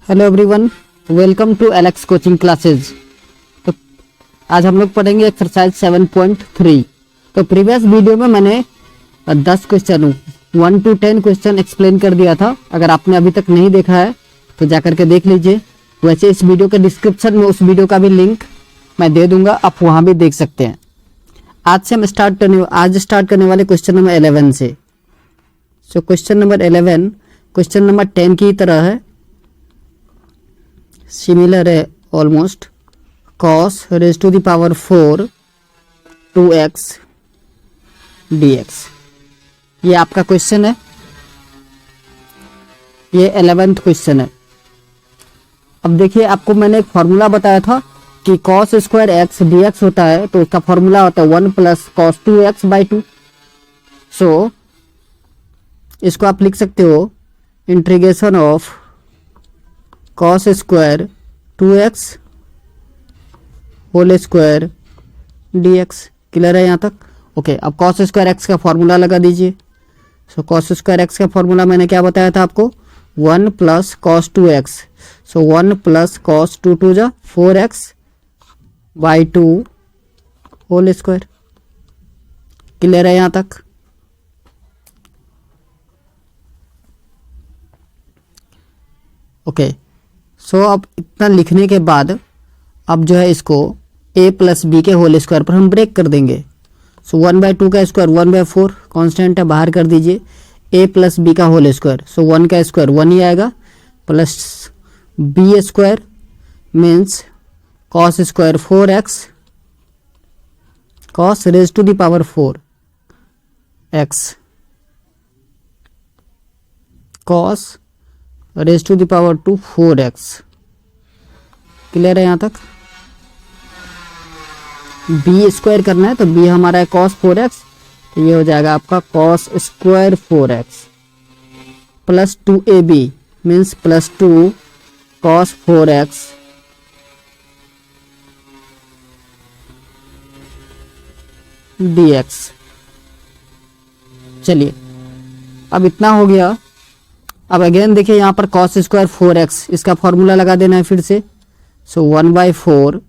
Hello everyone, welcome to Alex coaching classes. तो आज हम लोग पढ़ेंगे एक्सरसाइज 7.3। तो प्रीवियस वीडियो में मैंने 10 क्वेश्चन 1 to 10 क्वेश्चन एक्सप्लेन कर दिया था। अगर आपने अभी तक नहीं देखा है तो जा करके देख लीजिए। वैसे इस वीडियो के डिस्क्रिप्शन में उस वीडियो का भी लिंक मैं दे दूंगा, आप वहाँ भी देख सकते हैं। आज से हम स्टार्ट करने वाले क्वेश्चन नंबर 11 से। So question number 11 question number 10 की तरह है, सिमिलर है almost. cos raise to the power 4 2x dx, ये आपका क्वेश्चन है। ये 11th क्वेश्चन है। अब देखिए, आपको मैंने एक फॉर्मूला बताया था कि cos स्क्वायर x dx होता है, तो उसका फॉर्मूला होता है 1 प्लस cos 2x बाई 2। सो इसको आप लिख सकते हो integration of cos square 2x whole square dx। Clear है यहाँ तक? ओके, अब cos स्क्वायर x का फॉर्मूला लगा दीजिए। सो cos स्क्वायर x का फॉर्मूला मैंने क्या बताया था आपको? 1 plus cos 2x। So 1 plus cos 2 2 जा 4x by 2 whole square. Clear है यहाँ तक? ओके, सो अब इतना लिखने के बाद अब जो है इसको a प्लस बी के होल स्क्वायर पर हम ब्रेक कर देंगे। सो 1/2 का स्क्वायर 1/4 कांस्टेंट है, बाहर कर दीजिए। a प्लस बी का होल स्क्वायर, सो 1 का स्क्वायर 1 ही आएगा, plus B square means cos square 4x cos raise to the power 4x cos raise to the power 2 4x। Clear है यहाँ तक? बी स्क्वायर करना है तो बी हमारा है cos 4x, तो ये हो जाएगा आपका cos square 4x plus 2ab means plus 2 cos 4x dx। चलिए, अब इतना हो गया। अब अगेन देखिए यहाँ पर cos स्क्वायर 4x, इसका फॉर्मूला लगा देना है फिर से। सो 1/4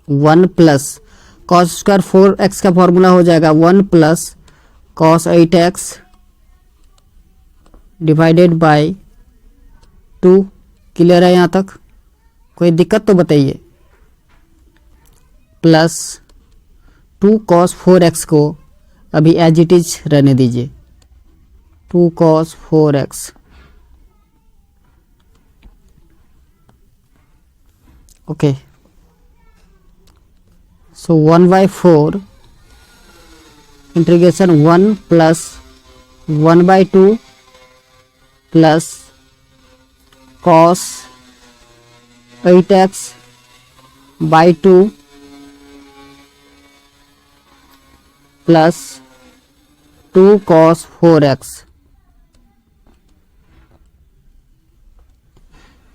1 प्लस cos स्क्वायर 4x का फॉर्मूला हो जाएगा 1 plus cos 8x divided by 2। Clear है यहाँ तक? कोई दिक्कत तो बताइए। प्लस 2 cos 4x को अभी एज इट इज रहने दीजिए, 2 cos 4x। Okay, so 1/4 integration 1 plus 1/2 plus cos 8x by 2 plus 2 cos 4x।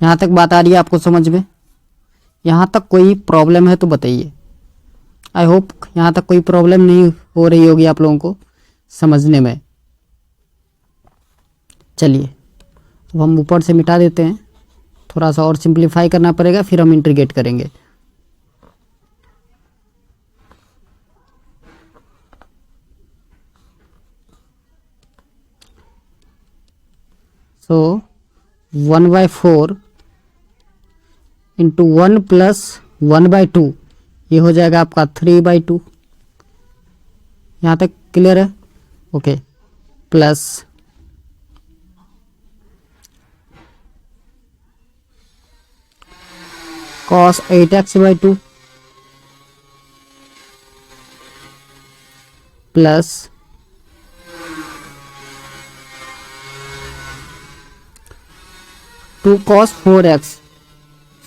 यहाँ तक बात आ रही है आपको समझ में? यहाँ तक कोई प्रॉब्लम है तो बताइए। आई होप यहाँ तक कोई प्रॉब्लम नहीं हो रही होगी आप लोगों को समझने में। चलिए, अब हम ऊपर से मिटा देते हैं, थोड़ा सा और सिंप्लीफाई करना पड़ेगा, फिर हम इंटीग्रेट करेंगे। सो 1/4 इंटू 1 प्लस 1/2, ये हो जाएगा आपका 3/2। यहाँ तक क्लियर है? Okay, plus cos 8x by 2 plus 2 cos 4x,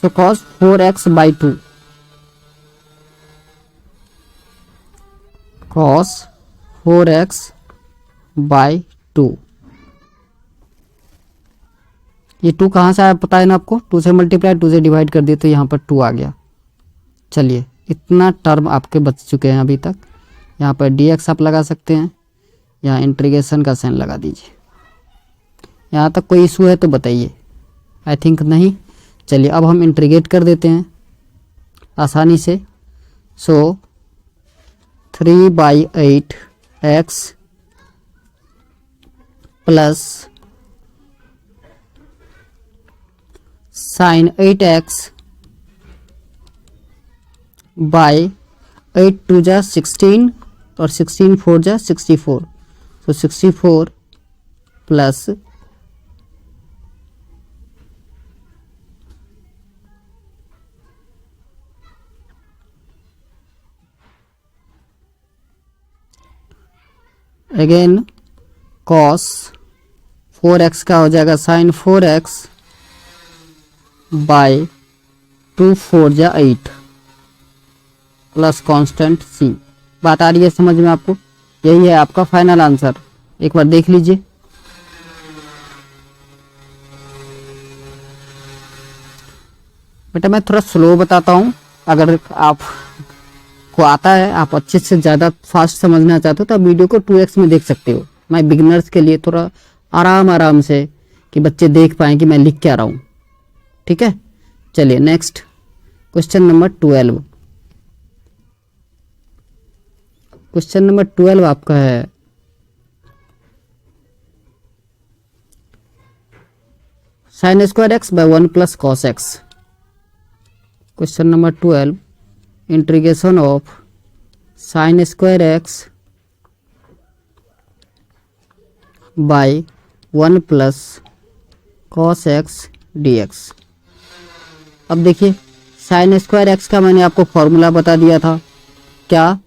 so cos 4x by 2 cos 4x by 2। ये 2 कहाँ से आया पता है ना आपको? 2 से मल्टीप्लाई 2 से डिवाइड कर दिए तो यहाँ पर 2 आ गया। चलिए, इतना टर्म आपके बच चुके हैं अभी तक। यहाँ पर dx आप लगा सकते हैं, यहाँ इंटीग्रेशन का साइन लगा दीजिए। यहाँ तक कोई इशू है तो बताइए। आई थिंक नहीं। चलिए अब हम इंटीग्रेट कर देते हैं आसानी से। So 3/8 x plus sine 8x by 8 2 जा 16 और 16 4 जा 64। तो 64 प्लस अगेन कॉस 4x का हो जाएगा साइन 4x बाय 2 4 जा 8 प्लस कांस्टेंट c। बात आ रही है समझ में आपको? यही है आपका फाइनल आंसर। एक बार देख लीजिए। बेटा मैं थोड़ा स्लो बताता हूँ, अगर आप को आता है, आप अच्छे से ज़्यादा फास्ट समझना चाहते हो तो आप वीडियो को 2x में देख सकते हो। मैं बिगिनर्स के लिए थोड़ा आराम से कि बच्चे देख पाएँ कि मैं लिख क्या रहा हूँ। ठीक है, चलिए next question number 12। Question number 12 आपका है sine square x by 1 plus cos X. Question number 12 integration of sine square x by 1 plus cos X D x. अब देखिए साइन स्क्वायर एक्स का मैंने आपको फॉर्मूला बता दिया था, क्या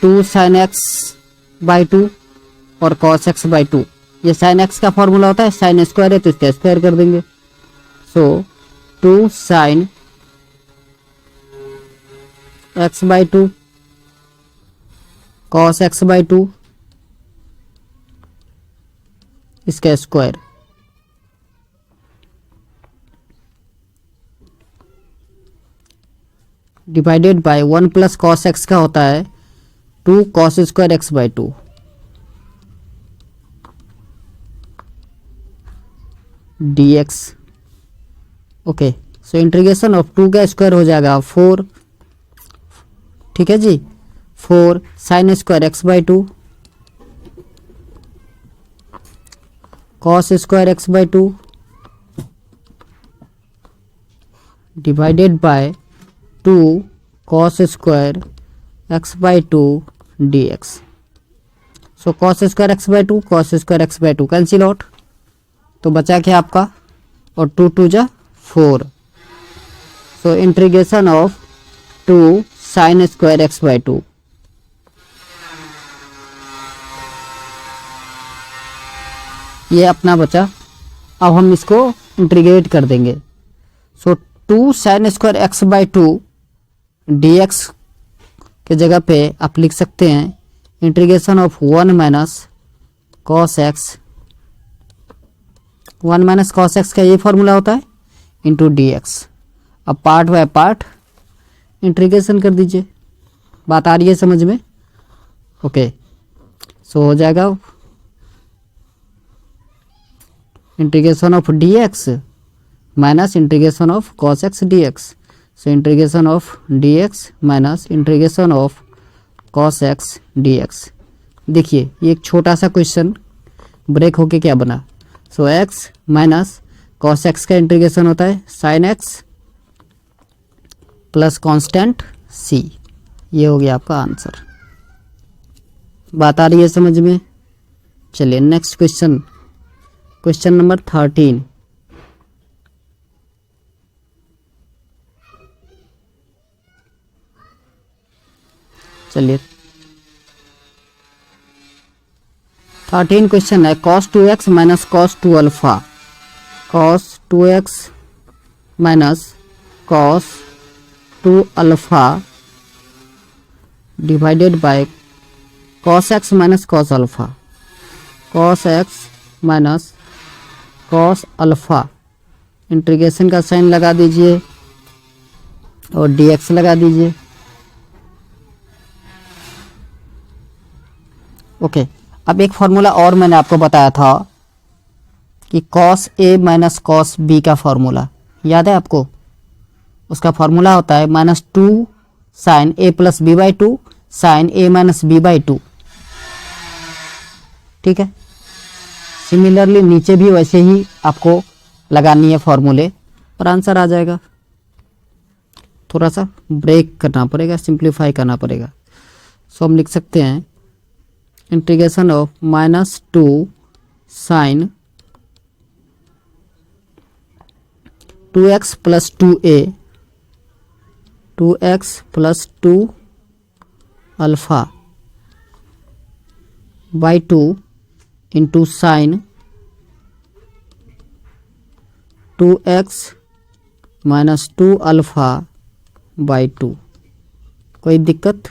2 साइन एक्स बाई 2 और कॉस एक्स बाई 2। ये साइन एक्स का फॉर्मूला होता है, साइन स्क्वायर है तो इसका स्क्वायर कर देंगे। सो 2 sine x by 2 cos x by 2 इसका square divided by 1 plus cos x का होता है 2 cos square x by 2 D x. Okay, so integration of 2 का स्क्वायर हो जाएगा 4। ठीक है जी, 4 sign square x by 2 cos square x by 2 divided by 2 cos square x by 2 D x. So cos square x by 2 cos square x by 2 cancel out, तो बचा क्या आपका, और 2 2 जा 4। सो integration of 2 sine square x by 2 ये अपना बचा। अब हम इसको इंटीग्रेट कर देंगे। सो 2 sine square x by 2 D x के जगह पे आप लिख सकते हैं integration of 1 minus cos x. 1 minus cos x का ये फॉर्मूला होता है इंटू डी एक्स। अब पार्ट बाय पार्ट इंटीग्रेशन कर दीजिए। बात आ रही है समझ में? ओके, सो हो जाएगा integration of D x minus integration of cos X D x. So integration of D x minus integration of cos X D x. देखिए ये एक छोटा सा क्वेश्चन ब्रेक होके क्या बना। सो एक्स माइनस कॉस एक्स का इंटीग्रेशन होता है sign x plus constant c. ये हो गया आपका आंसर। बात आ रही है समझ में? चलिए नेक्स्ट क्वेश्चन, क्वेश्चन नंबर 13। चलिए 13 क्वेश्चन है cos 2x minus cos 2 alpha. cos 2x minus cos 2 alpha divided by cos x minus cos alpha. cos x minus cos alpha integration का साइन लगा दीजिए और dx लगा दीजिए। ओके, अब एक फॉर्मूला और मैंने आपको बताया था कि cos A minus cos B का फॉर्मूला याद है आपको? उसका फॉर्मूला होता है -2 sine A plus B by 2 sine A minus B by 2। ठीक है, सिमिलरली नीचे भी वैसे ही आपको लगानी है फॉर्मूले और आंसर आ जाएगा। थोड़ा सा ब्रेक करना पड़ेगा, सिंप्लीफाई करना पड़ेगा। सो हम लिख सकते हैं integration of -2 sine 2x plus 2a 2x plus 2 alpha by 2 into sine 2x minus 2 alpha by 2। कोई दिक्कत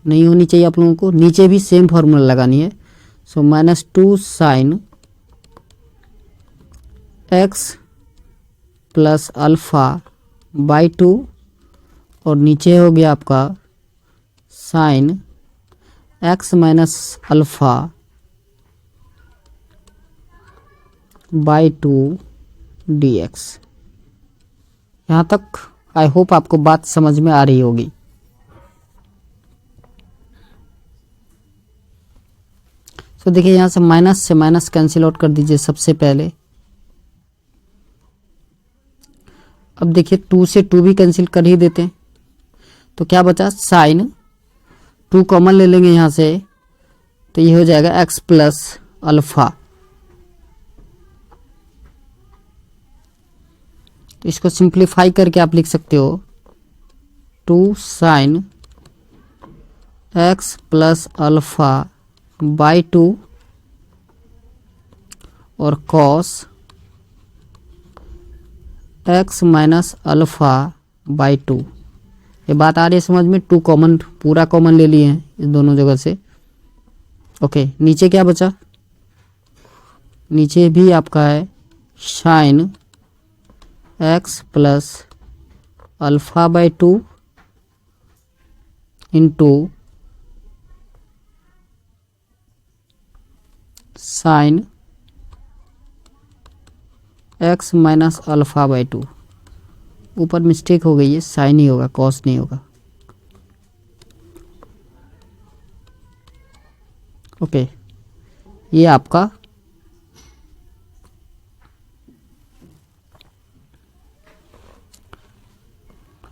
नहीं होनी चाहिए आप लोगों को। नीचे भी सेम फॉर्मूला लगानी है। So -2 sine x plus alpha by 2 और नीचे हो गया आपका sine x minus alpha by 2 dx। यहाँ तक आई होप आपको बात समझ में आ रही होगी। तो देखिए यहाँ से माइनस कैंसिल आउट कर दीजिए सबसे पहले। अब देखिए 2 से 2 भी कैंसिल कर ही देते हैं, तो क्या बचा साइन 2 कॉमन ले लेंगे यहाँ से, तो ये हो जाएगा x प्लस अल्फा। तो इसको सिंप्लीफाई करके आप लिख सकते हो 2 sine x plus alpha by 2 और cos x minus alpha by 2। ये बात आ रही है समझ में? 2 कॉमन, पूरा कॉमन ले लिए हैं इस दोनों जगह से। ओके, नीचे क्या बचा? नीचे भी आपका है sine x plus alpha by 2 into sine x minus alpha by 2। ऊपर मिस्टेक हो गई है, साइन ही होगा, कॉस नहीं होगा। ओके, ये आपका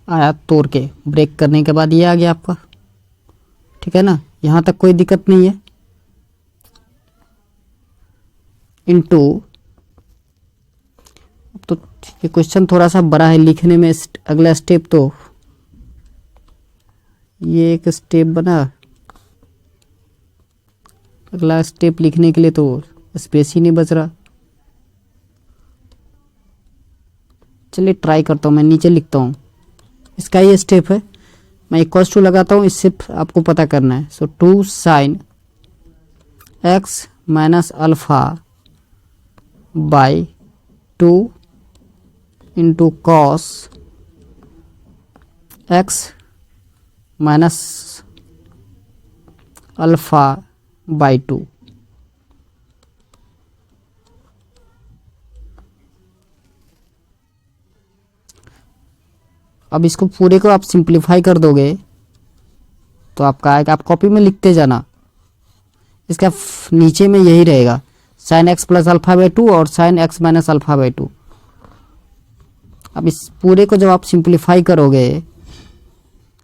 आया तोड़ के, ब्रेक करने के बाद ये आ गया आपका। ठीक है ना, यहाँ तक कोई दिक्कत नहीं है। इनटू, तो ये क्वेश्चन थोड़ा सा बड़ा है लिखने में, अगला स्टेप तो ये एक स्टेप बना, अगला स्टेप लिखने के लिए तो स्पेस ही नहीं बच रहा। चलिए ट्राई करता हूँ, मैं नीचे लिखता हूँ। इसका ये स्टेप है, मैं इक्वल्स टू लगाता हूँ, इससे आपको पता करना है। So 2 sine x minus alpha by 2 into cos x minus alpha by 2। अब इसको पूरे को आप सिंप्लीफाई कर दोगे तो आपका आएगा, आप कॉपी में लिखते जाना। इसका नीचे में यही रहेगा, sine x plus alpha by 2 और sine x minus alpha by 2। अब इस पूरे को जब आप सिंप्लीफाई करोगे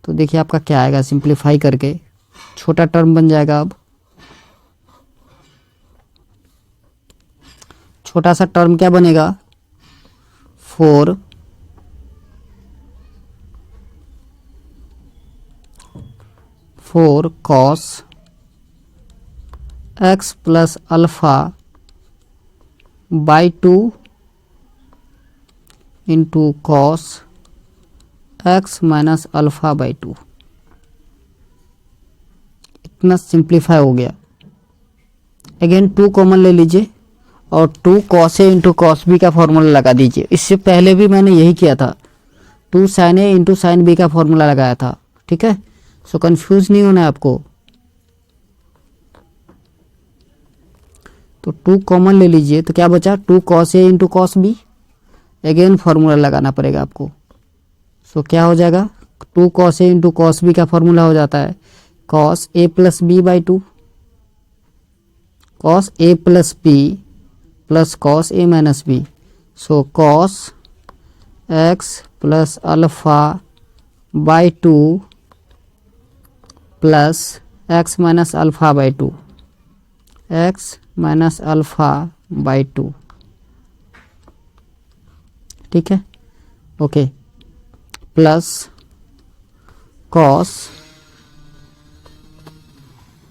तो देखिए आपका क्या आएगा। सिंप्लीफाई करके छोटा टर्म बन जाएगा। अब छोटा सा टर्म क्या बनेगा, 4 cos x plus alpha by 2 into cos x minus alpha by 2। इतना सिंप्लीफाई हो गया। अगेन 2 कॉमन ले लीजिए और 2 cos A into cos B का फॉर्मूला लगा दीजिए। इससे पहले भी मैंने यही किया था, 2 साइन ए इंटू साइन बी का फॉर्मूला लगाया था। ठीक है, सो कंफ्यूज नहीं होना है आपको। तो 2 कॉमन ले लीजिए, तो क्या बचा 2 cos A into cos b. Again formula लगाना पड़ेगा आपको। सो क्या हो जाएगा 2 cos A into cos B का फॉर्मूला हो जाता है cos A plus B by 2, cos A plus b plus cos A minus b. So cos x plus alpha by 2 plus x minus alpha by 2, x minus alpha by 2। ठीक है, okay, plus cos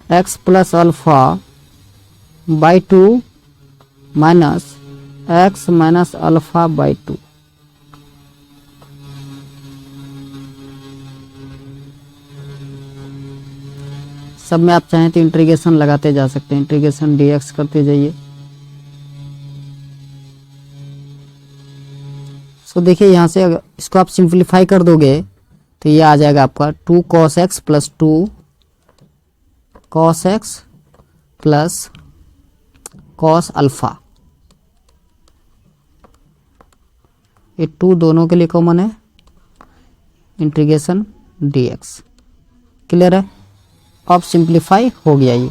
x plus alpha by 2 minus x minus alpha by 2। सब में आप चाहें तो integration लगाते जा सकते हैं, इंटीग्रेशन dx करते जाइए। सो देखिए यहाँ से अगर इसको आप सिंप्लीफाई कर दोगे तो ये आ जाएगा आपका 2 cos x plus 2 cos x plus cos alpha. ये 2 दोनों के लिए कॉमन है, इंटीग्रेशन dx। क्लियर है, अब सिंप्लीफाई हो गया ये।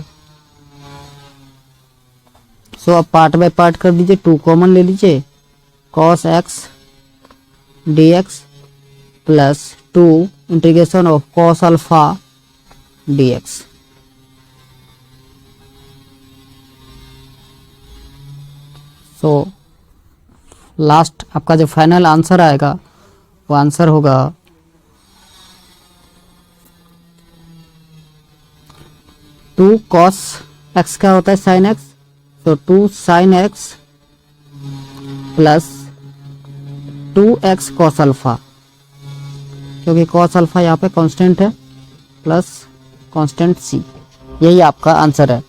सो अब पार्ट बाय पार्ट कर दीजिए। 2 कॉमन ले लीजिए, cos x dx plus 2 integration of cos alpha dx। So last आपका जो फाइनल आंसर आएगा वो आंसर होगा 2 cos x का होता है sin x, तो 2 sin x plus 2x cos alpha, क्योंकि cos अल्फा यहाँ पे कांस्टेंट है, प्लस कांस्टेंट c। यही आपका आंसर है।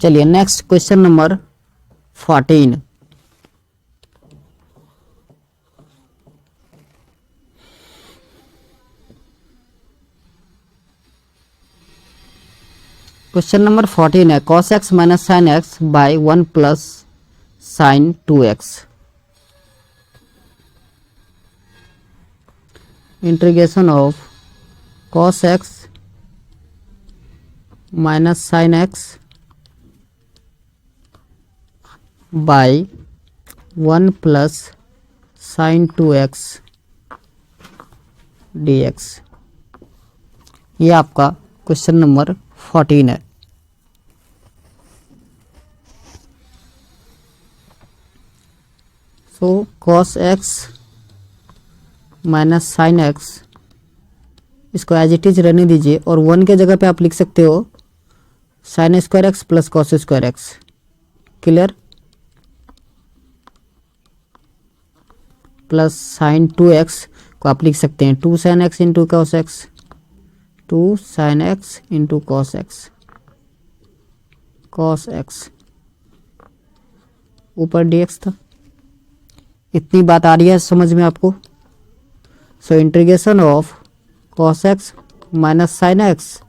चलिए next question number 14। Question number 14 है cos x minus sine x by 1 plus sign 2x। Integration of cos x minus sine x by 1 plus sign 2x dx। ये आपका question number 14 है। सो cos x minus sine x, इसको as it is रहने दीजिए और 1 के जगह पे आप लिख सकते हो sign square x plus cos square x. Clear, plus sign 2x को आप लिख सकते हैं 2 sign x into cos x, 2 sign x into cos x, cos x ऊपर dx था। इतनी बात आ रही है समझ में आपको। So integration of cos x minus sine x,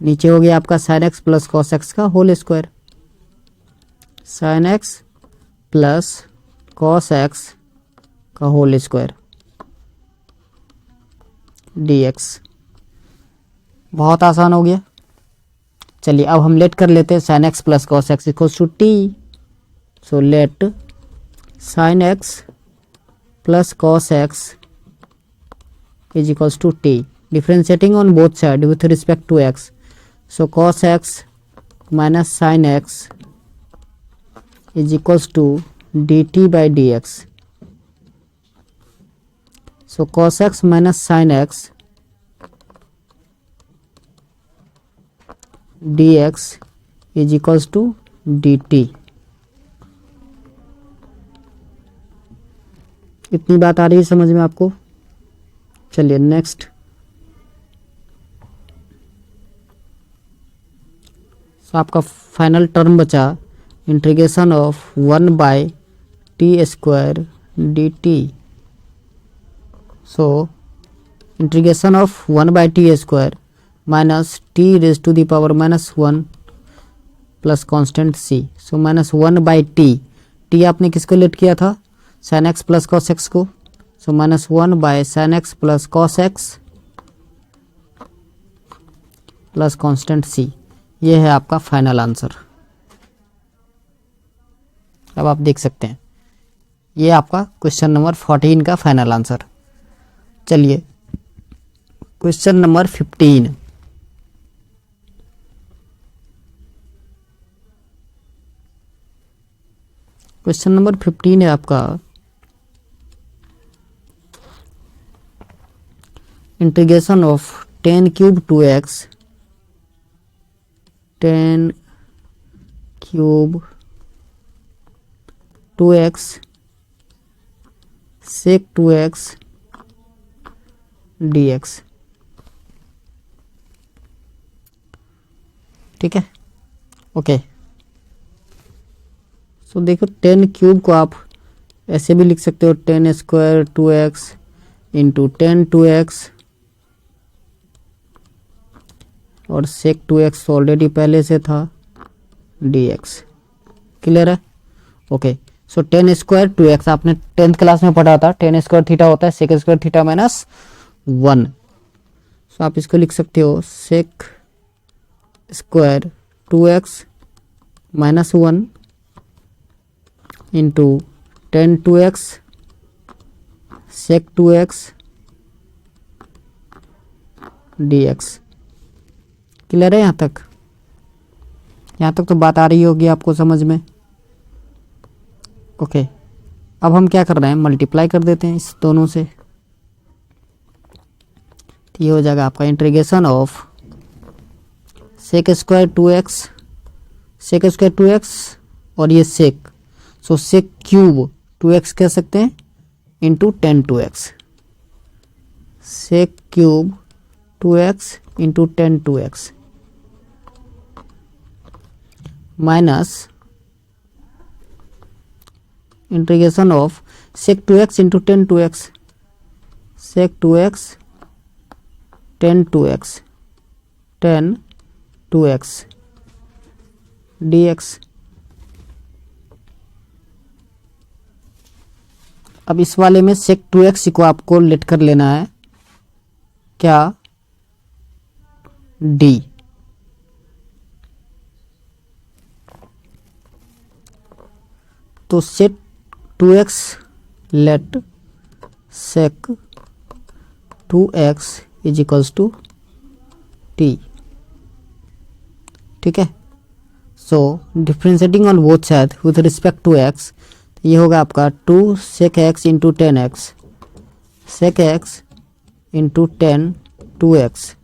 नीचे हो गया आपका sine x plus cos x का whole square, sine x plus cos x का होल स्क्वायर dx। बहुत आसान हो गया। चलिए अब हम लेट कर लेते हैं sine x plus cos x equals to t. So let sine x plus cos x is equals to t, differentiating on both side with respect to x. So cos x minus sine x is equals to d t by d x. So cos x minus sin x dx is equals to dt। इतनी बात आ रही है समझ में आपको। चलिए next. So आपका फाइनल टर्म बचा integration of 1 by t square d t. So integration of 1 by t square minus t raise to the power -1 plus constant c. So -1/t, t आपने किसको लेट किया था, sin x plus cos x को। So -1/sin x plus cos x plus constant c. ये है आपका final answer. अब आप देख सकते हैं ये आपका क्वेश्चन नंबर 14 का फाइनल आंसर। चलिए क्वेश्चन नंबर 15। क्वेश्चन नंबर 15 है आपका integration of 10 cube 2x 10 cube 2x sec 2x dx। ठीक है, ओके। सो देखो 10 क्यूब को आप ऐसे भी लिख सकते हो 10 स्क्वायर 2x इंटू 10 2x, और sec 2x ऑलरेडी पहले से था dx। क्लियर है, ओके। सो 10 स्क्वायर 2x आपने 10th क्लास में पढ़ा था, 10 स्क्वायर थीटा होता है sec स्क्वायर थीटा -1। सो आप इसको लिख सकते हो sec square 2x -1 into 10 2x sec 2x dx। Clear है यहाँ तक? यहाँ तक तो बात आ रही होगी आपको समझ में, ओके। अब हम क्या कर रहे हैं, मल्टीप्लाई कर देते हैं इस दोनों से। तो ये हो जाएगा आपका integration of sec square 2x sec square 2x और ये sec, सो sec क्यूब 2x कह सकते हैं into 10 2x, sec cube 2x into 10 2x minus integration of sec 2x into 10 2x sec 2x 10 2x 10 2x dx। अब इस वाले में sec 2x को आपको लेट कर लेना है क्या, d। तो sec 2x let sec 2x is equals to t। ठीक है, so differentiating on both side with respect to x, ये होगा आपका 2 sec x into 10x sec x into 10 2x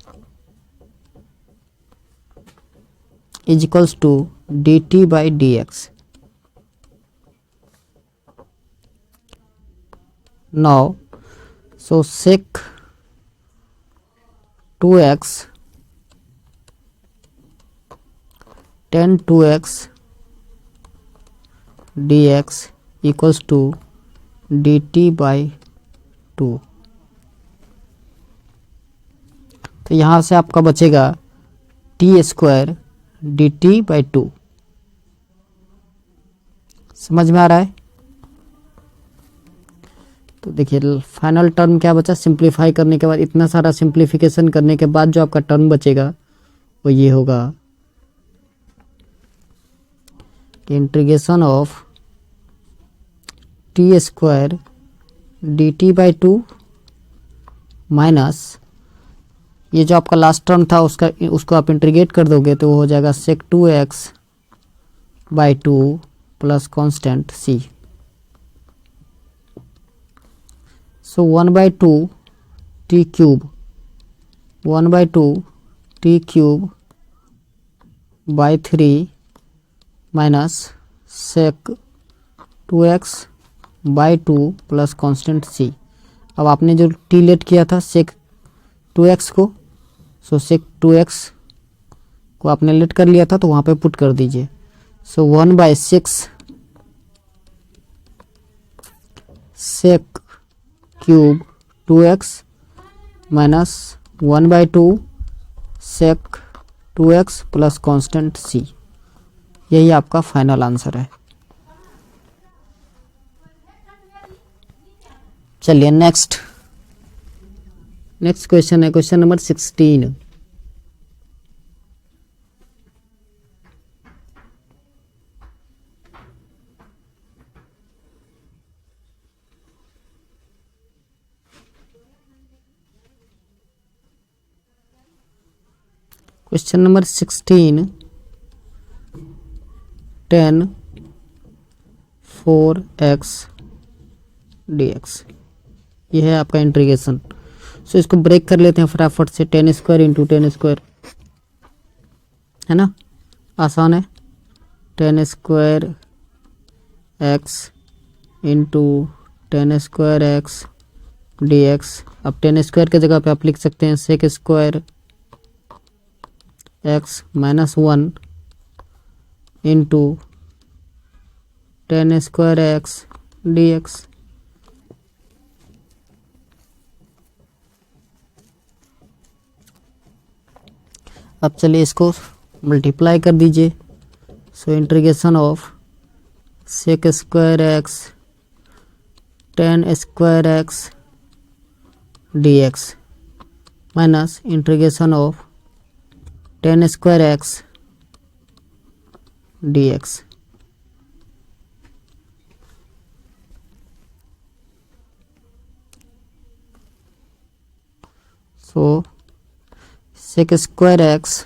is equals to dt by dx। Now, so sec 2x 10 2x dx equals to dt by 2। तो यहाँ से आपका बचेगा t square dt by 2। समझ में आ रहा है? तो देखिए फाइनल टर्म क्या बचा, सिंप्लीफाई करने के बाद, इतना सारा सिंप्लीफिकेशन करने के बाद जो आपका टर्म बचेगा वो ये होगा कि integration of T square d t by 2 minus ये जो आपका लास्ट टर्म था उसको आप इंटीग्रेट कर दोगे तो वो हो जाएगा sec 2x by 2 plus constant c। So 1/2 t cube 1/2 t cube by 3 minus sec 2x by 2 plus constant c। अब आपने जो t लेट किया था sec 2x को, सो sec 2x को आपने लेट कर लिया था तो वहाँ पे पुट कर दीजिए। सो 1/6 sec क्यूब 2x माइनस 1/2 सेक 2x प्लस कांस्टेंट c। यही आपका फाइनल आंसर है। चलिए नेक्स्ट क्वेश्चन है question number 16। Question number 16, 10 4x dx, ये है आपका इंटीग्रेशन। सो इसको ब्रेक कर लेते हैं फटाफट से। 10 स्क्वायर इंटू 10 स्क्वायर, है ना, आसान है। 10 square x into 10 square x dx। अब 10 स्क्वायर की जगह पे आप लिख सकते हैं sec square x minus 1 into 10 square x dx। अब चलिए इसको मल्टीप्लाई कर दीजिए। So integration of sec square x 10 square x dx minus integration of 10 square x dx। So sec square x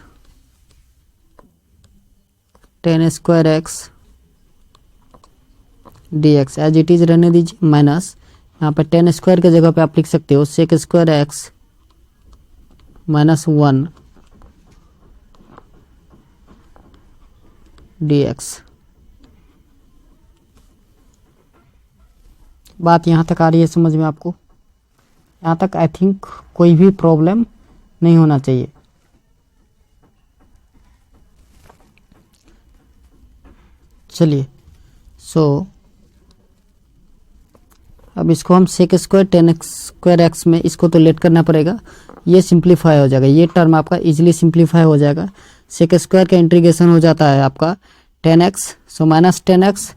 10 square x dx as it is रहने दीजिए, minus यहाँ पे 10 square की जगह पे आप लिख सकते हो sec square x minus 1 dx। बात यहाँ तक आ रही है समझ में आपको? यहाँ तक आई थिंक कोई भी प्रॉब्लम नहीं होना चाहिए। चलिए सो अब इसको हम सेक स्क्वायर 10 स्क्वायर एक्स में इसको तो लेट करना पड़ेगा, ये सिंप्लीफाई हो जाएगा, ये टर्म आपका इजीली सिंप्लीफाई हो जाएगा। सेक स्क्वायर का इंटीग्रेशन हो जाता है आपका 10x, सो माइनस 10x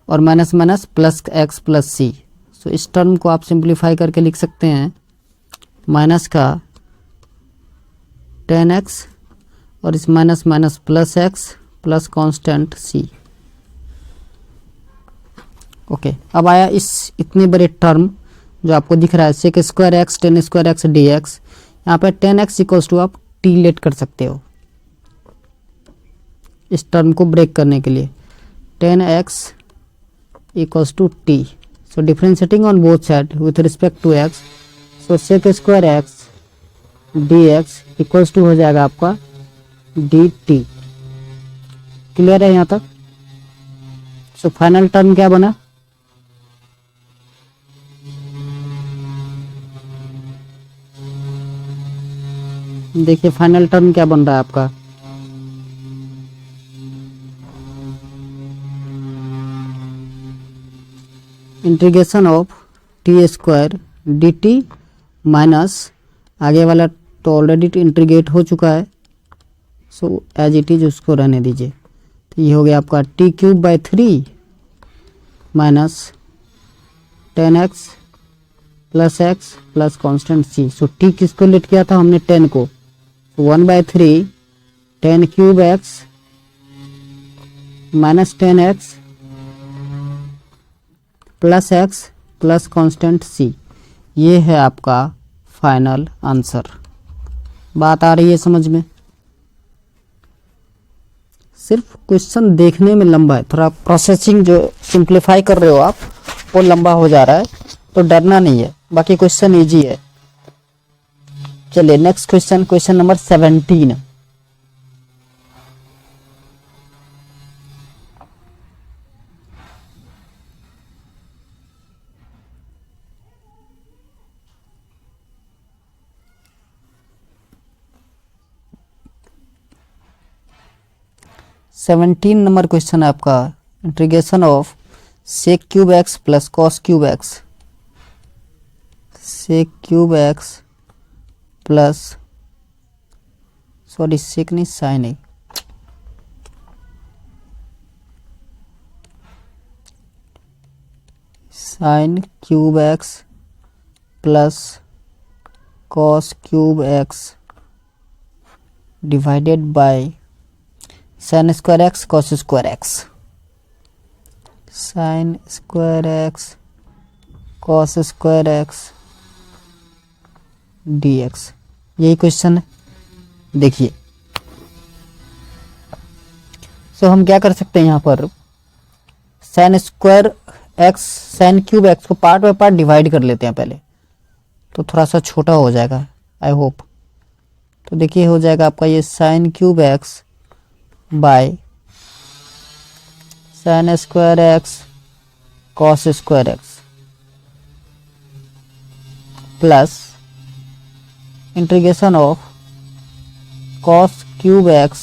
और minus minus plus x plus c। सो इस टर्म को आप सिंप्लीफाई करके लिख सकते हैं माइनस का 10x और इस minus minus plus x plus constant c। Okay अब आया इस इतने बड़े टर्म जो आपको दिख रहा है sec square x 10 square x dx। यहाँ पे 10x इक्वल्स टू आप t लेट कर सकते हो इस टर्म को ब्रेक करने के लिए। 10x equals to t, so differentiating on both side with respect to x, so sec square x dx equals to हो जाएगा आपका dt। क्लियर है यहाँ तक? सो फाइनल टर्म क्या बना? देखिए फाइनल टर्म क्या बन रहा है आपका? Integration of T square d T minus आगे वाला तो ऑलरेडी इंटीग्रेट हो चुका है, सो एज इट इज उसको रहने दीजिए। तो ये हो गया आपका t cube by 3 minus 10x plus x plus constant c. So t किसको लेट किया था हमने? 10 को। 1/3 10 cube x minus 10x plus x plus constant c. ये है आपका फाइनल आंसर। बात आ रही है समझ में? सिर्फ क्वेश्चन देखने में लंबा है, थोड़ा प्रोसेसिंग जो सिंप्लीफाई कर रहे हो आप वो लंबा हो जा रहा है, तो डरना नहीं है, बाकी क्वेश्चन इजी है। चलिए next question, question number 17। Seventeen number question है आपका। Integration of sec cube x plus cos cube x, sec cube x plus sorry sec नहीं साइन है, sine cube x plus cos cube x divided by sine square x cos square x, sine square x cos square x D x. यही question है। देखिए सो हम क्या कर सकते हैं, यहाँ पर sign square x sign cube x को पार्ट बाय पार्ट डिवाइड कर लेते हैं पहले, तो थोड़ा सा छोटा हो जाएगा आई होप। तो देखिए हो जाएगा आपका ये sign cube x by sine square x cos square x plus integration of cos cube x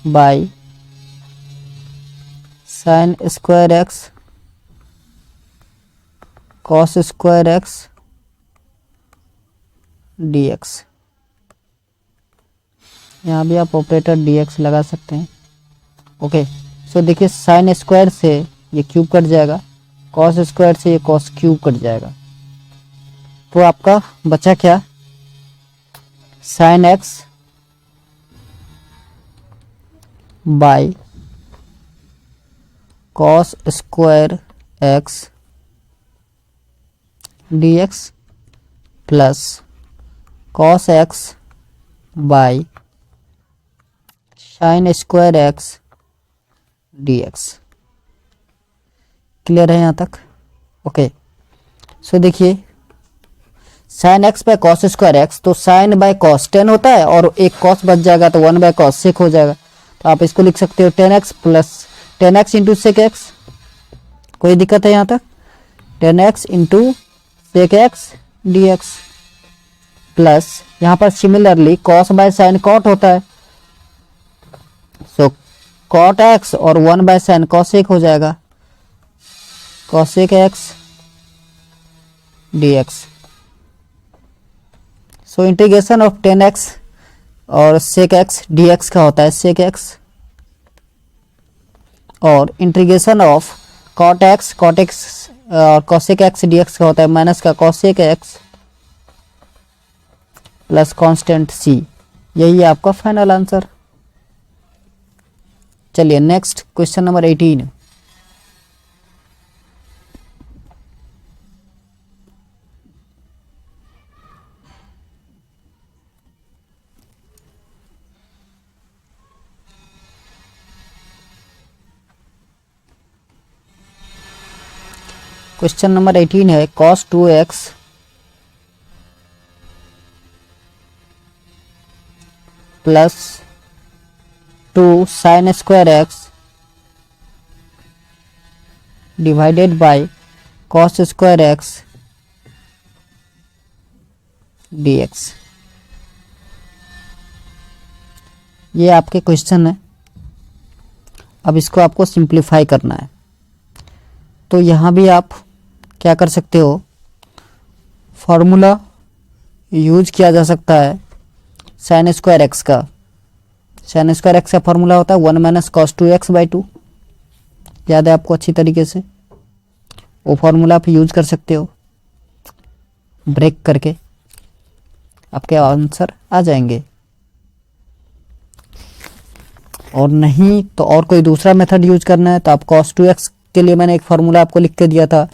by sine square x cos square x D x. यहाँ भी आप ऑपरेटर डी एक्स लगा सकते हैं। ओके सो देखिए साइन स्क्वायर से ये cube cut जाएगा, कॉस स्क्वायर से ये कॉस क्यूब कट जाएगा, तो आपका बचा क्या, sign x by cos square x D x plus cos x by sine square x D x. Clear है यहाँ तक? ओके सो देखिए sign x by cos square x, तो साइन बाय कॉस 10 होता है और एक कॉस बच जाएगा तो 1 बाय कॉस सेक हो जाएगा, तो आप इसको लिख सकते हो 10x plus 10x into sec x. कोई दिक्कत है यहाँ तक? 10x into sec x D x plus यहाँ पर similarly cos by sine cot होता है, सो कॉट एक्स और 1 बाय साइन कॉसेक हो जाएगा, cosec x D x. So integration of 10x और सेक एक्स डी एक्स का होता है सेक एक्स, और इंटीग्रेशन ऑफ कॉट एक्स और कॉसेक एक्स डी एक्स का होता है माइनस का cosec x plus constant c. यही है आपका फाइनल आंसर। चलिए next question number 18। Question number 18 है cos 2x plus 2 sine square x divided by cos square x D x. ये आपके क्वेश्चन है। अब इसको आपको सिंप्लीफाई करना है, तो यहाँ भी आप क्या कर सकते हो, फॉर्मूला यूज किया जा सकता है साइन स्क्वायर एक्स का। साइन स्क्वायर एक्स का फॉर्मूला होता है 1 माइनस कॉस 2x बाई 2, याद है आपको अच्छी तरीके से। वो फॉर्मूला आप यूज कर सकते हो, ब्रेक करके आपके आंसर आ जाएंगे। और नहीं तो और कोई दूसरा मेथड यूज करना है तो आप cos 2x के लिए मैंने एक फार्मूला आपको लिख के दिया था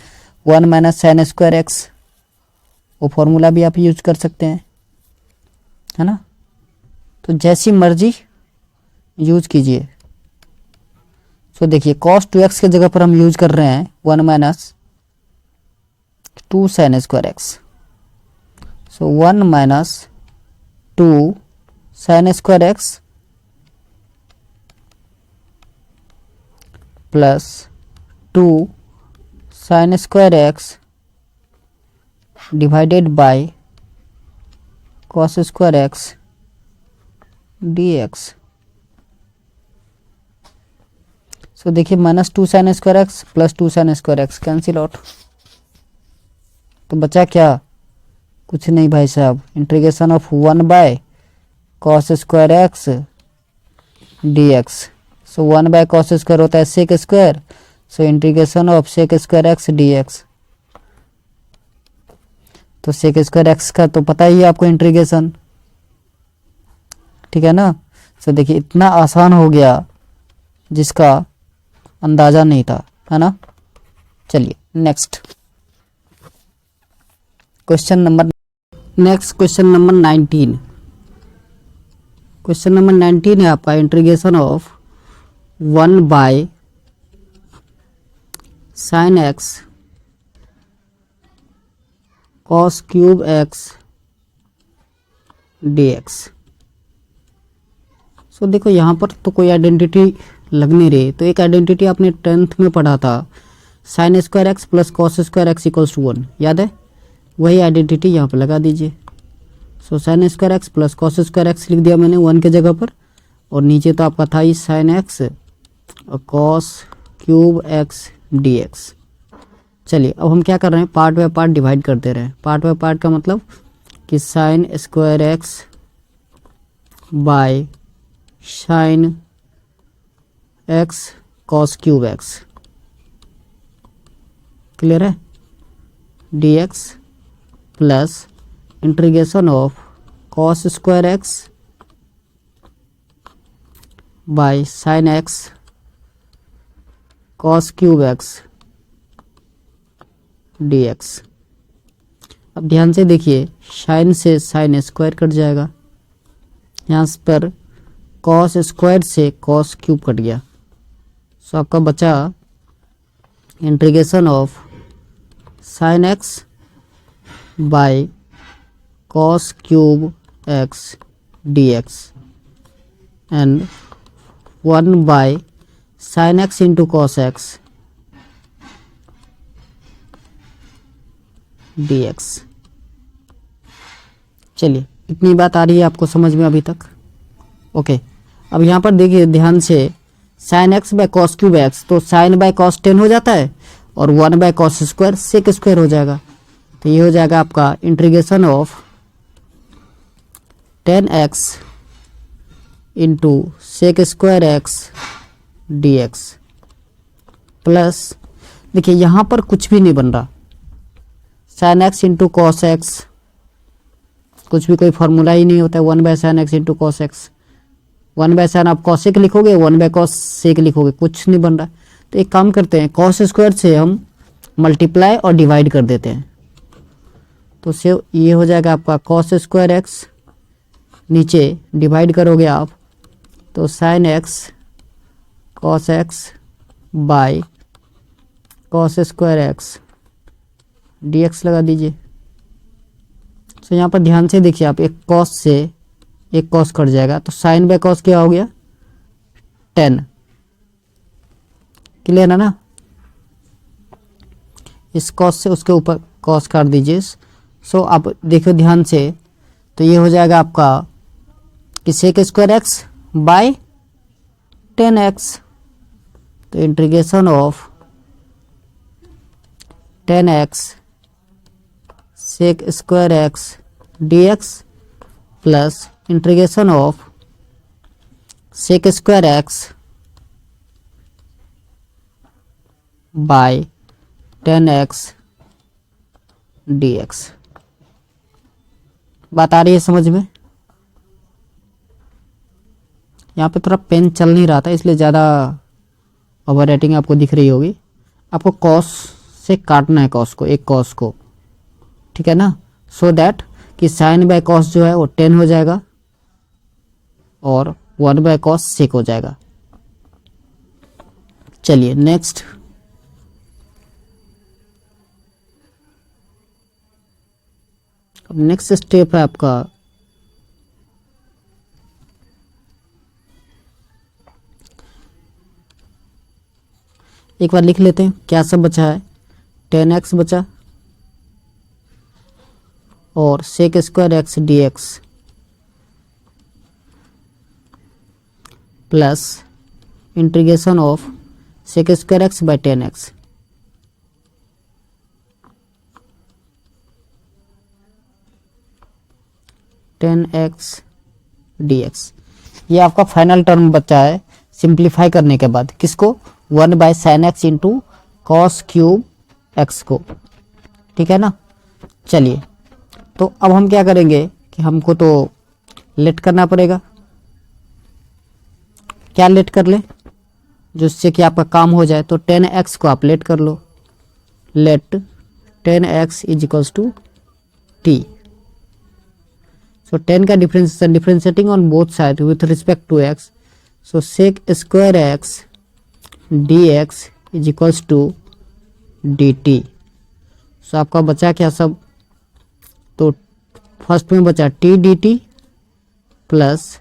1 माइनस साइन स्क्वायर एक्स, वो फार्मूला भी आप यूज कर सकते हैं, है ना। तो जैसी मर्जी यूज कीजिए। सो देखिए cos 2x के जगह पर हम यूज कर रहे हैं 1 minus 2 sine square x. So 1 minus 2 sine square x plus 2 sine square x divided by cos square x D x. So देखिए minus 2 sine square x plus 2 sine square x cancel out, तो बचा क्या, कुछ नहीं भाई साहब, integration of 1 by cos square x D x. So 1 by cos square होता है sec square, so integration of sec square x D x. तो सेक स्क्वायर एक्स का तो पता ही है आपको इंटीग्रेशन, ठीक है ना। सो देखिए इतना आसान हो गया जिसका अंदाजा नहीं था, है ना। चलिए next question number 19। Question number 19 है आपका integration of 1 by sine x cos cube x D x. So देखो यहाँ पर तो कोई आइडेंटिटी लग नहीं रही, तो एक आइडेंटिटी आपने 10th में पढ़ा था, sine square x plus cos square x equals to 1, याद है। वही आइडेंटिटी यहाँ पर लगा दीजिए। So sine square x plus cos square x लिख दिया मैंने 1 के जगह पर, और नीचे तो आपका था ही साइन एक्स और cos cube x D x. चलिए अब हम क्या कर रहे हैं, पार्ट बाय पार्ट डिवाइड कर दे रहे हैं। पार्ट बाय पार्ट का मतलब कि sine square x by sine x cos cube x, clear है, d x plus integration of cos square x by sine x cos cube x D x. अब ध्यान से देखिए, साइन से साइन स्क्वायर कट जाएगा, यहाँ पर कॉस स्क्वायर से कॉस क्यूब कट गया। सो आपका बचा integration of sign x by cos cube x D x and 1 by sine x into cos X D x. चलिए इतनी बात आ रही है आपको समझ में अभी तक, ओके। अब यहाँ पर देखिए ध्यान से, sine x by cos cube x, तो साइन बाय कॉस 10 हो जाता है और 1 by cos square sec square हो जाएगा। तो ये हो जाएगा आपका integration of 10x into sec square x D x plus, देखिए यहाँ पर कुछ भी नहीं बन रहा, sine x into cos x, कुछ भी कोई फॉर्मूला ही नहीं होता है। 1 by sine x into cos x, 1 by sign आप कॉसेक लिखोगे, 1 बाय कॉस सेक लिखोगे, कुछ नहीं बन रहा। तो एक काम करते हैं, कॉस स्क्वायर से हम मल्टीप्लाई और डिवाइड कर देते हैं, तो से ये हो जाएगा आपका कॉस स्क्वायर एक्स, नीचे डिवाइड करोगे आप तो sign x cos x by cos square x D x लगा दीजिए। तो यहाँ पर ध्यान से देखिए आप, एक कॉस से एक कॉस कट जाएगा, तो साइन बाय कॉस क्या हो गया 10, क्लियर है ना। इस कॉस से उसके ऊपर कॉस काट दीजिए। सो आप देखो ध्यान से, तो ये हो जाएगा आपका कि सेक स्क्वायर एक्स बाय 10x, तो integration of 10x sec square x D x plus integration of sec square x by 10x d x. बात आ रही है समझ में। यहाँ पे थोड़ा पेन चल नहीं रहा था इसलिए ज़्यादा ओवर राइटिंग आपको दिख रही होगी। आपको कॉस से काटना है कॉस को, एक कॉस को, ठीक है ना, सो दैट कि साइन बाय कॉस जो है वो 10 हो जाएगा और 1 बाय कॉस सेक हो जाएगा। चलिए नेक्स्ट, अब नेक्स्ट स्टेप है आपका एक बार लिख लेते हैं क्या सब बचा है। 10x बचा और sec square x D x plus integration of sec square x by 10x। dx। ये आपका फाइनल टर्म बचा है सिंप्लीफाई करने के बाद, किसको, 1/sin x into cos cube x को, ठीक है ना। चलिए, तो अब हम क्या करेंगे कि हमको तो लेट करना पड़ेगा। क्या लेट कर ले, जिससे कि आपका काम हो जाए, तो 10x को आप लेट कर लो। Let 10x is equals to t। So 10 का differentiating on both side with respect to x, so sec square x dx is equals to dt। So आपका बचा क्या सब, तो फर्स्ट में बचा t dt प्लस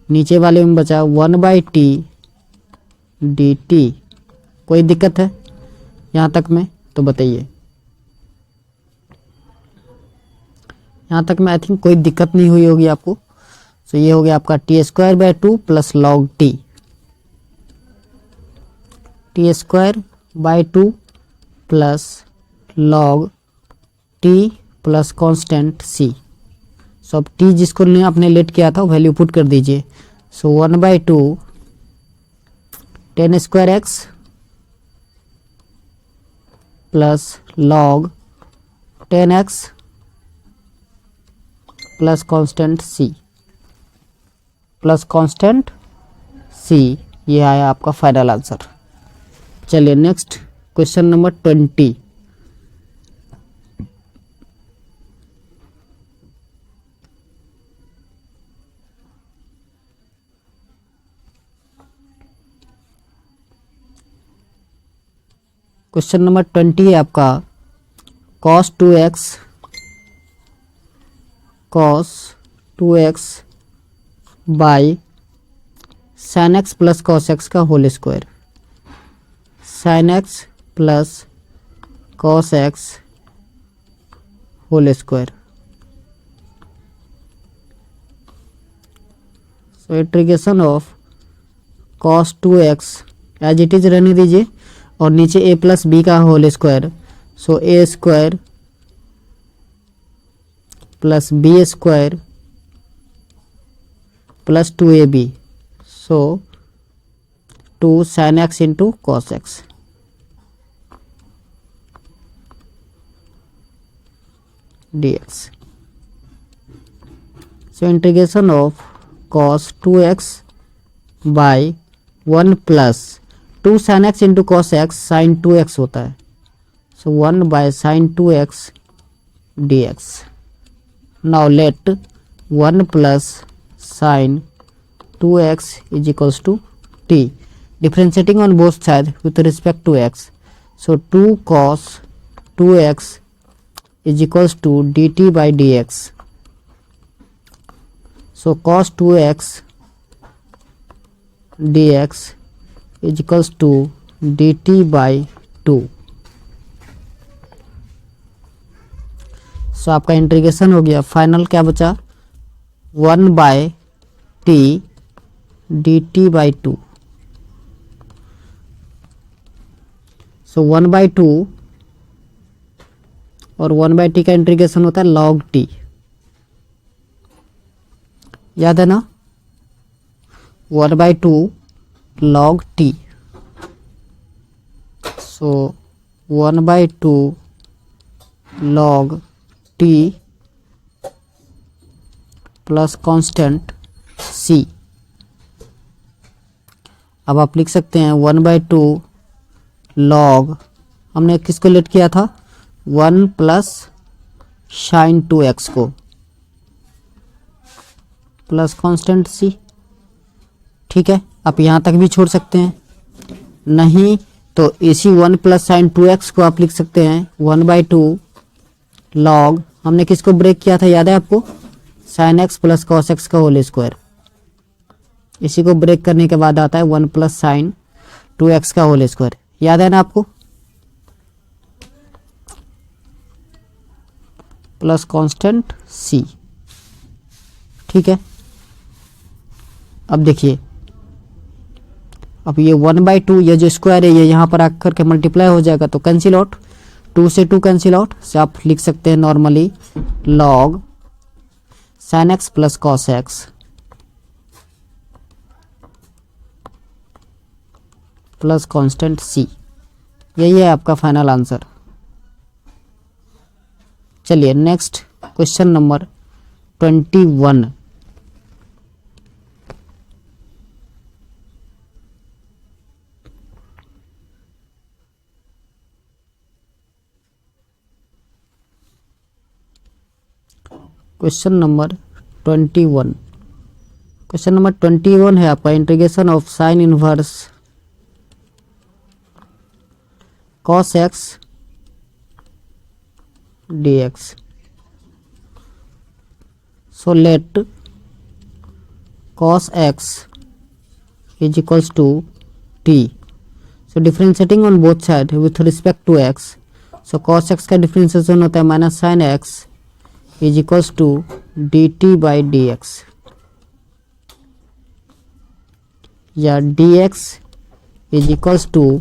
नीचे वाले में बचा 1/t dt। कोई दिक्कत है यहाँ तक में, तो बताइए। यहाँ तक में आई थिंक कोई दिक्कत नहीं हुई होगी आपको। तो ये हो गया आपका t² plus log t, t² plus log t plus constant c। सो अब t जिसको आपने लेट किया था वैल्यू पुट कर दीजिए। So 1/2 10² x plus log 10x plus constant c plus constant c। ये आया आपका फाइनल आंसर। चलिए next question number 20। Question number 20 है आपका cos 2x by sin x plus cos x का whole square, sin x plus cos x whole square. So integration of cos 2x as it is रहने दीजिए, और नीचे a plus B का whole square. So a² plus b² plus 2ab। So 2 sin x into cos x। dx। So integration of cos 2x by 1 plus 2 sin x into cos x sin 2x होता है। So 1/sin 2x dx। Now let 1 plus sin 2x is equals to t, differentiating on both side with respect to x। So 2 cos 2x is equals to dt by dx। So cos 2x dx is equals to dt by 2। सो आपका integration हो गया, final क्या बचा, 1/t dt by 2। सो 1/2 और 1/t का integration होता है log t, याद है ना, 1/2 log t। सो 1/2 log t plus constant c। अब आप लिख सकते हैं 1/2 log, हमने किसको लेट किया था, 1 प्लस sin 2x को, प्लस कांस्टेंट c। ठीक है, आप यहाँ तक भी छोड़ सकते हैं, नहीं तो इसी 1 प्लस sin 2x को आप लिख सकते हैं 1/2 log, हमने किसको ब्रेक किया था याद है आपको, sin x plus cos x का होल स्क्वायर। इसी को ब्रेक करने के बाद आता है 1 प्लस sin 2x का होल स्क्वायर, याद है ना आपको, प्लस कांस्टेंट c। ठीक है, अब देखिए, अब ये 1/2 ये जो स्क्वायर है ये यहाँ पर आकर के मल्टीप्लाई हो जाएगा, तो कैंसिल आउट, 2 से 2 कैंसिल आउट, से आप लिख सकते हैं normally log sin x plus cos x plus constant c, यही है आपका फाइनल आंसर। चलिए next question number 21। Question number 21, question number 21 है आपका integration of sine inverse cos x dx. So let cos x is equals to t. So differentiating on both sides with respect to x. So cos x का differentiation होता है minus sine x is equals to dt by dx, या dx is equals to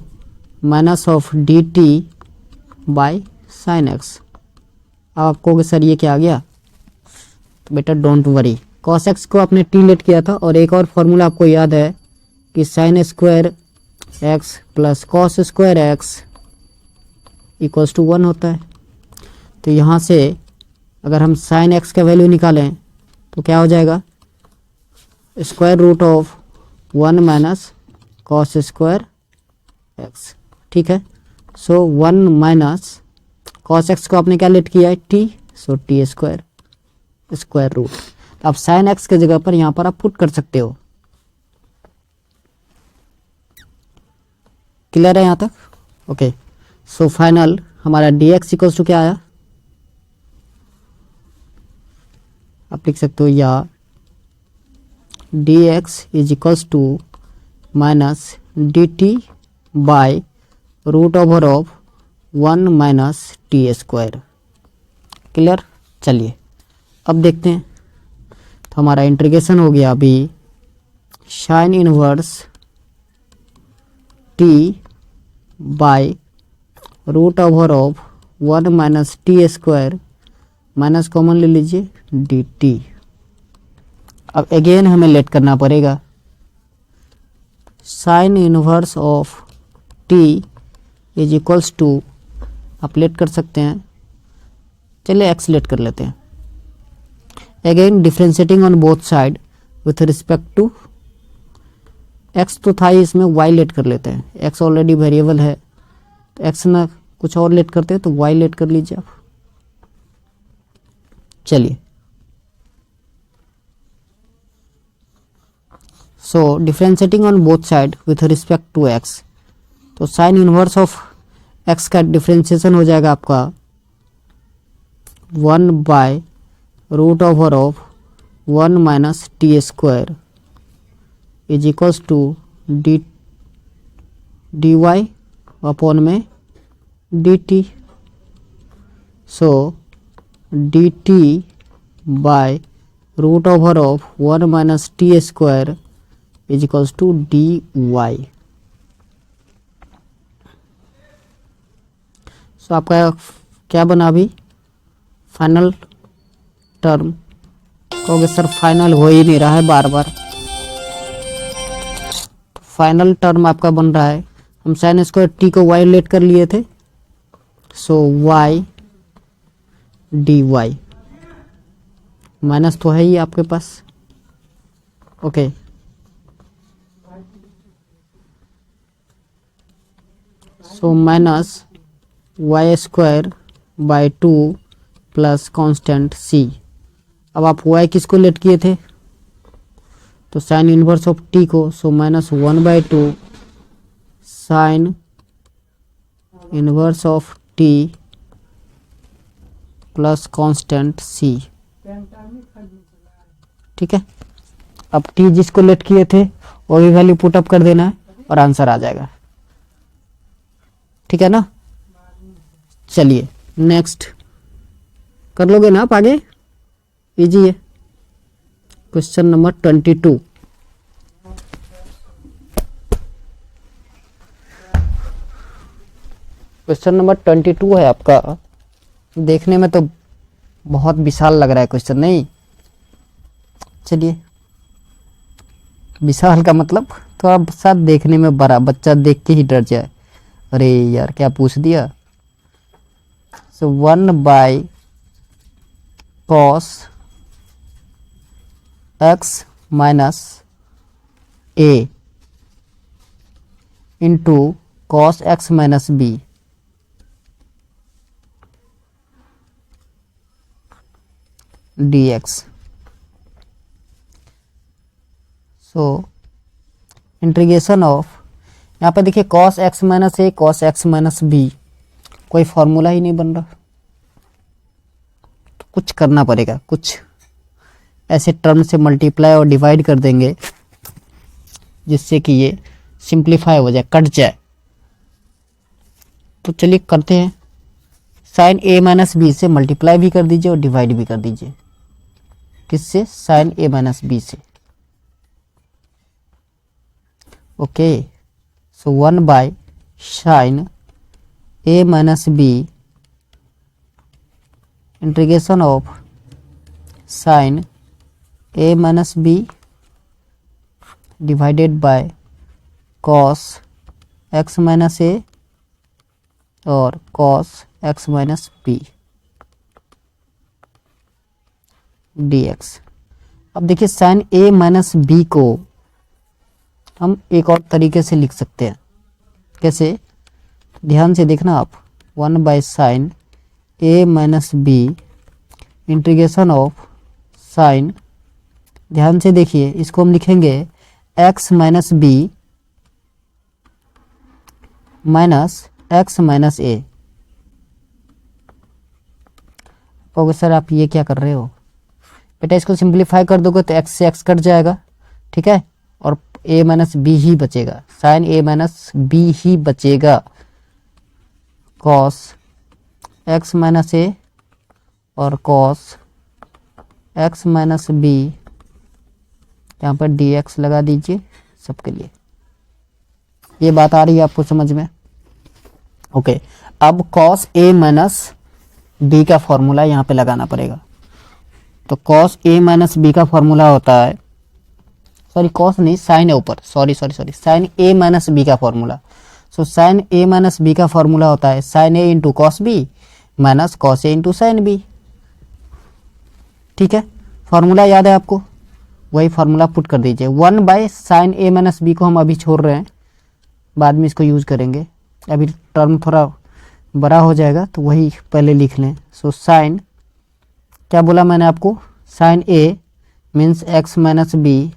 minus of dt by sine x। अब आपको कि sir ये क्या आ गया, तो बेटा डोंट वरी, cos x को आपने t लेट किया था, और एक और फॉर्मूला आपको याद है कि sine square x plus cos square x equals to 1 होता है। तो यहाँ से अगर हम साइन x का वैल्यू निकालें तो क्या हो जाएगा, square root of 1 minus cos square x, ठीक है। सो 1 माइनस कॉस x को आपने क्या लेट किया है t, सो t स्क्वायर स्क्वायर रूट। अब साइन x के जगह पर यहाँ पर आप पुट कर सकते हो। क्लियर है यहाँ तक? ओके, सो फाइनल हमारा dx इक्वल्स टू क्या आया, आप लिख सकते हो या dx is equals to minus dt by root over of 1 minus t square. Clear? चलिए अब देखते हैं, तो हमारा इंटीग्रेशन हो गया अभी sine inverse t by root over of 1 minus t square, minus common ले लीजिए dt। अब अगेन हमें लेट करना पड़ेगा, sine inverse of t is equals to, आप लेट कर सकते हैं, चलिए x लेट कर लेते हैं। Again differentiating on both side with respect to x तो था ही, इसमें y लेट कर लेते हैं, x ऑलरेडी वेरिएबल है, तो x ना कुछ और लेट करते हैं तो y लेट कर लीजिए आप। चलिए so differentiating on both side with respect to x, तो साइन इनवर्स ऑफ x का डिफ्रेंशिएशन हो जाएगा आपका 1 by root over of 1 minus t square is equals to d y upon में d t. So d t by root over of 1 minus t square is equals to d y. So आपका क्या बना अभी final term, कहोगे sir final हो ही नहीं रहा है बार बार। फाइनल टर्म आपका बन रहा है, हम साइन स्क्वायर टी को y लेट कर लिए थे, so y d y, minus तो है ही आपके पास, okay. So minus y square by 2 plus constant c। अब आप y किसको लेट किए थे, तो साइन इनवर्स ऑफ t को, so minus 1 by 2 sign inverse of t plus constant c, ठीक है। अब t जिसको लेट किए थे वो भी वैल्यू पुट अप कर देना है और आंसर आ जाएगा, ठीक है ना। चलिए नेक्स्ट कर लोगे ना आप आगे, इजी है। क्वेश्चन नंबर 22, क्वेश्चन नंबर 22 है आपका। देखने में तो बहुत विशाल लग रहा है क्वेश्चन, नहीं? चलिए विशाल का मतलब तो अब साथ देखने में बड़ा, बच्चा देख के ही डर जाए। अरे यार क्या पूछ दिया। सो 1 / cos x minus a into cos x minus b dx। So integration of, यहाँ पे देखिए cos x minus a cos x minus b, कोई फॉर्मूला ही नहीं बन रहा, तो कुछ करना पड़ेगा, कुछ ऐसे टर्म से मल्टीप्लाई और डिवाइड कर देंगे जिससे कि ये सिंप्लीफाई हो जाए, कट जाए। तो चलिए करते हैं। साइन a माइनस बी से मल्टीप्लाई भी कर दीजिए और डिवाइड भी कर दीजिए। किससे? साइन a माइनस बी से। Okay, so 1 / sine a minus b integration of sine a minus b divided by cos x minus a और cos x minus b dx। अब देखिए साइन a माइनस बी को हम एक और तरीके से लिख सकते हैं। कैसे? ध्यान से देखना आप। 1 / sine a minus b integration of sine, ध्यान से देखिए, इसको हम लिखेंगे x minus b minus x minus a। Sir आप ये क्या कर रहे हो बेटा? इसको सिंप्लीफाई कर दोगे तो x से x कट जाएगा, ठीक है, और a माइनस बी ही बचेगा, साइन a माइनस बी ही बचेगा। cos x माइनस a और cos x माइनस बी, यहाँ पर dx लगा दीजिए सबके लिए। ये बात आ रही है आपको समझ में? ओके, अब cos a माइनस बी का फॉर्मूला यहाँ पे लगाना पड़ेगा। तो cos a माइनस बी का फॉर्मूला होता है, सॉरी cos नहीं, साइन है ऊपर, sorry sine a minus b का formula. So sine a minus b का फॉर्मूला होता है sine a into cos b minus cos a into sine b. ठीक है, फॉर्मूला याद है आपको? वही फॉर्मूला पुट कर दीजिए। 1 / साइन a माइनस बी को हम अभी छोड़ रहे हैं, बाद में इसको यूज करेंगे, अभी टर्म थोड़ा बड़ा हो जाएगा तो वही पहले लिख लें। सो साइन, क्या बोला मैंने आपको? Sine a means x minus b,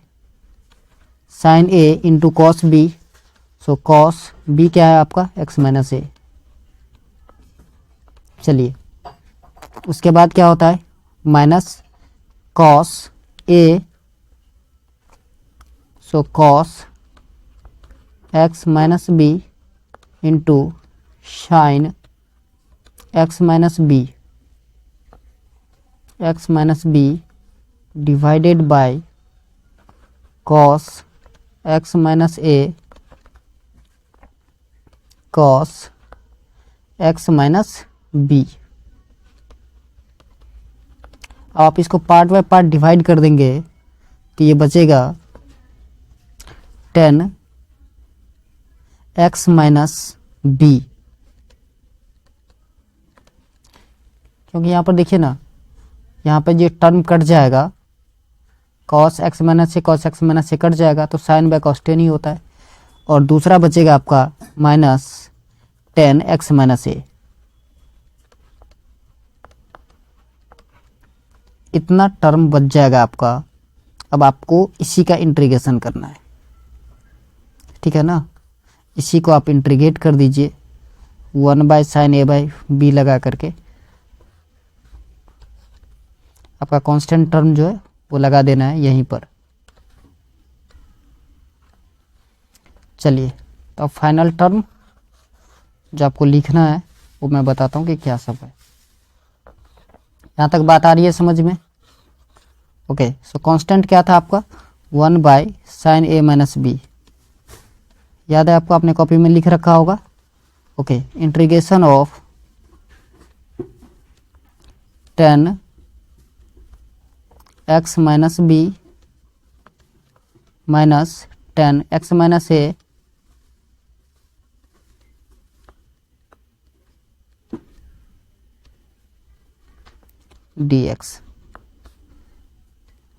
sine a into cos b. So cos b क्या है आपका? x minus a। चलिए, उसके बाद क्या होता है? Minus cos a, so cos x minus b into sine x minus b, x minus b divided by cos x minus a cos x minus b। आप इसको पार्ट बाय पार्ट डिवाइड कर देंगे तो ये बचेगा 10 x माइनस b। क्योंकि यहाँ पर देखिए ना, यहाँ पे ये टर्म कट जाएगा, cos x माइनस से cos x माइनस से कट जाएगा तो साइन बाय cos 10 ही होता है, और दूसरा बचेगा आपका माइनस 10 x माइनस a। इतना टर्म बच जाएगा आपका। अब आपको इसी का इंटीग्रेशन करना है, ठीक है ना? इसी को आप इंटीग्रेट कर दीजिए 1 / साइन a बाई बी लगा करके। आपका कांस्टेंट टर्म जो है वो लगा देना है यहीं पर। चलिए, तो अब फाइनल टर्म जो आपको लिखना है वो मैं बताता हूँ कि क्या सब है। यहाँ तक बात आ रही है समझ में? ओके, सो कांस्टेंट क्या था आपका? 1 / साइन a माइनस बी, याद है आपको? आपने कॉपी में लिख रखा होगा। ओके, integration of 10 x minus b minus 10 x minus a dx।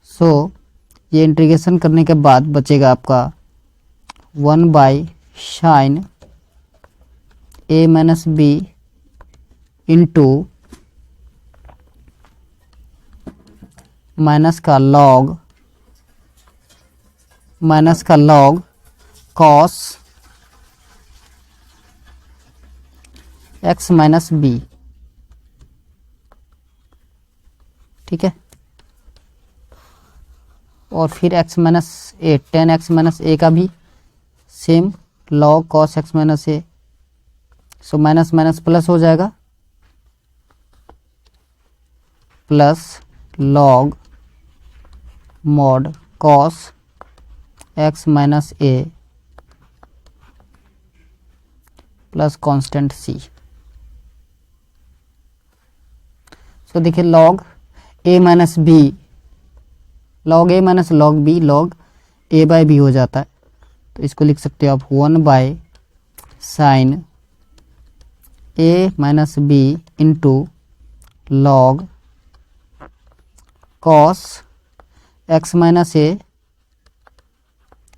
So ये इंटीग्रेशन करने के बाद बचेगा आपका 1 by sine A minus b into minus का log cos x minus b. ठीक है, और फिर x minus a 10x minus a का भी same log cos x minus a. So minus minus plus हो जाएगा, plus log mod cos x minus ए plus constant c। So देखिए log a minus b, log a minus log b, log a by b हो जाता है। तो इसको लिख सकते हो आप 1 by sine A minus b into log cos x minus a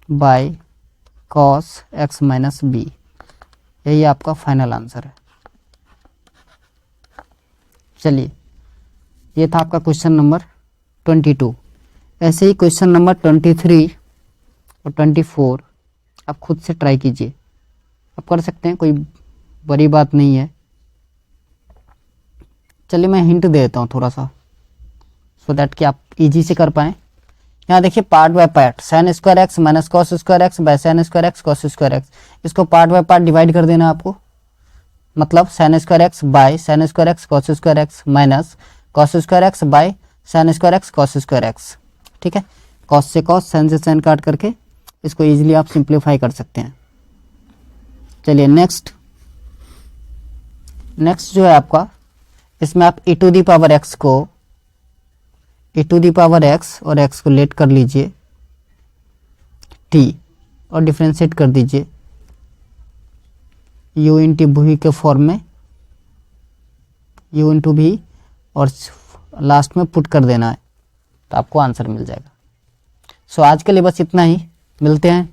by cos x minus b. यही आपका फाइनल आंसर है। चलिए, ये था आपका क्वेश्चन नंबर 22। ऐसे ही क्वेश्चन नंबर 23 और 24 आप खुद से ट्राई कीजिए, आप कर सकते हैं, कोई बड़ी बात नहीं है। चलिए मैं हिंट दे देता हूँ थोड़ा सा, सो दैट कि आप इजी से कर पाएँ। यहाँ देखिए part by part, sign square x minus cos square x by sine square x cos square x. इसको पार्ट बाय पार्ट डिवाइड कर देना आपको, मतलब sign square x by sine square x cos square x minus cos square x by sine square x cos square x. ठीक है, cos से cos, sign से sign काट करके इसको इजीली आप सिंप्लीफाई कर सकते हैं। चलिए नेक्स्ट जो है आपका, इसमें आप e to the power x को e to the power x और x को लेट कर लीजिए t और डिफ्रेंशिएट कर दीजिए u इंटू v के फॉर्म में, u इंटू v, और लास्ट में पुट कर देना है तो आपको आंसर मिल जाएगा। सो आज के लिए बस इतना ही, मिलते हैं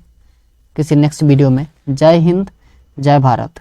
किसी नेक्स्ट वीडियो में। जय हिंद, जय भारत।